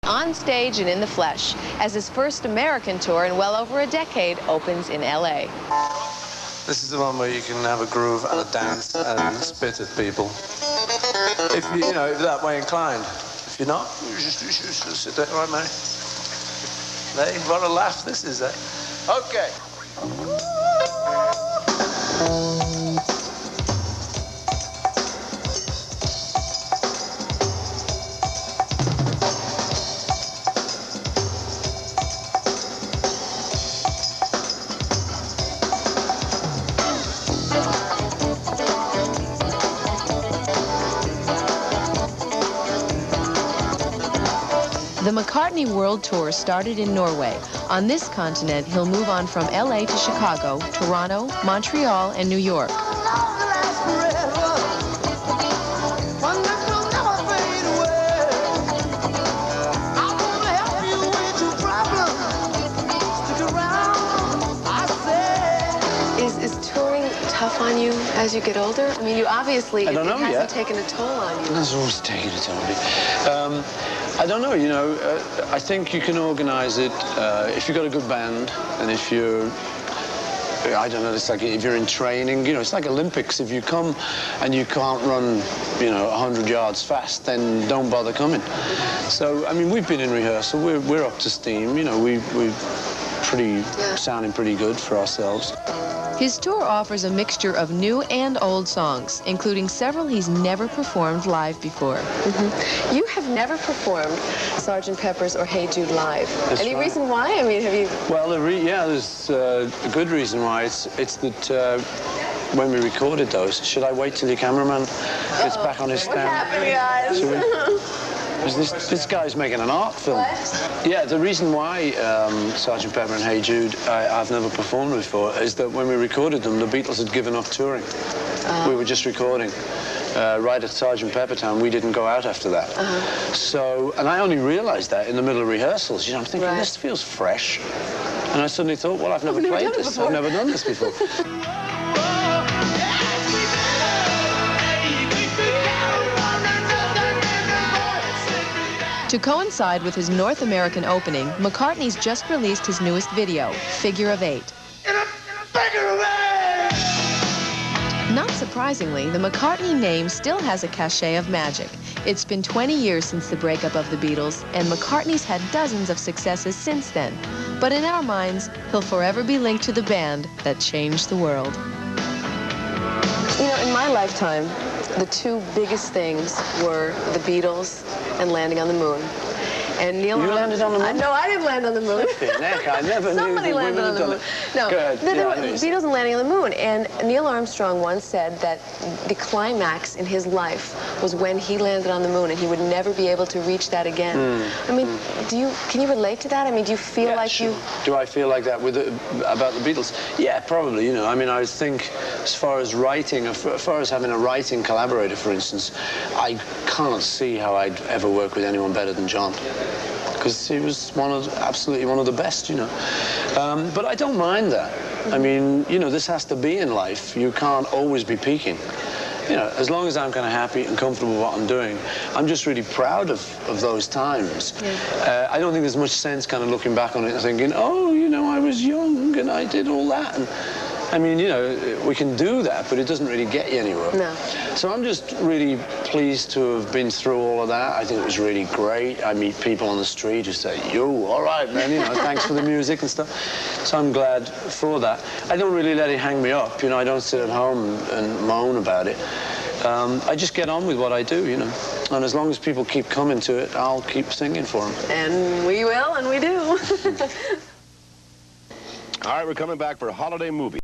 on stage and in the flesh, as his first American tour in well over a decade opens in L.A. This is the one where you can have a groove and a dance and spit at people. If you know, if that way inclined. If you're not, you just sit there, right, mate? Hey, what a laugh this is, eh? Okay. The McCartney World Tour started in Norway. On this continent, he'll move on from L.A. to Chicago, Toronto, Montreal, and New York. Is touring tough on you as you get older? I mean, you obviously, it hasn't taken a toll on you. It's always taken a toll on me. I don't know, you know, I think you can organize it if you've got a good band, and if you're, I don't know, it's like if you're in training, you know, it's like Olympics. If you come and you can't run, you know, 100 yards fast, then don't bother coming. So, I mean, we've been in rehearsal, we're up to steam, you know, we're sounding pretty good for ourselves. His tour offers a mixture of new and old songs, including several he's never performed live before. You have never performed Sgt. Pepper's or Hey Jude live. That's Any right. reason why? I mean, have you... Well, there's a good reason why. It's that when we recorded those, should I wait till your cameraman gets back on his stand? What's happening, guys? This guy's making an art film. What? Yeah, the reason why Sgt. Pepper and Hey Jude I've never performed before is that when we recorded them, the Beatles had given up touring. We were just recording. Right at Sgt. Pepper time, we didn't go out after that. So, and I only realized that in the middle of rehearsals. You know, I'm thinking, this feels fresh. And I suddenly thought, well, I've never played this. I've never done this before. To coincide with his North American opening, McCartney's just released his newest video, Figure of Eight. Not surprisingly, the McCartney name still has a cachet of magic. It's been 20 years since the breakup of the Beatles, and McCartney's had dozens of successes since then. But in our minds, he'll forever be linked to the band that changed the world. You know, in my lifetime, the two biggest things were the Beatles and landing on the moon. And Neil You landed on the moon? No, I didn't land on the moon. Heck, I never Somebody knew landed on the moon. No, the Beatles and landing on the moon. And Neil Armstrong once said that the climax in his life was when he landed on the moon, and he would never be able to reach that again. I mean, can you relate to that? I mean, do you feel like you... Do I feel like that about the Beatles? Yeah, probably, you know. I mean, I think as far as writing, as far as having a writing collaborator, for instance, I can't see how I'd ever work with anyone better than John. Because he was absolutely one of the best, you know. But I don't mind that. I mean, you know, this has to be in life. You can't always be peaking. You know, as long as I'm kind of happy and comfortable with what I'm doing, I'm just really proud of those times. I don't think there's much sense kind of looking back on it and thinking, oh, you know, I was young and I did all that. And, I mean, you know, we can do that, but it doesn't really get you anywhere. No. So I'm just really pleased to have been through all of that. I think it was really great. I meet people on the street who say, yo, all right, man, you know, thanks for the music and stuff. So I'm glad for that. I don't really let it hang me up, you know, I don't sit at home and moan about it. I just get on with what I do, you know. And as long as people keep coming to it, I'll keep singing for them. And we will, and we do. All right, we're coming back for a holiday movie.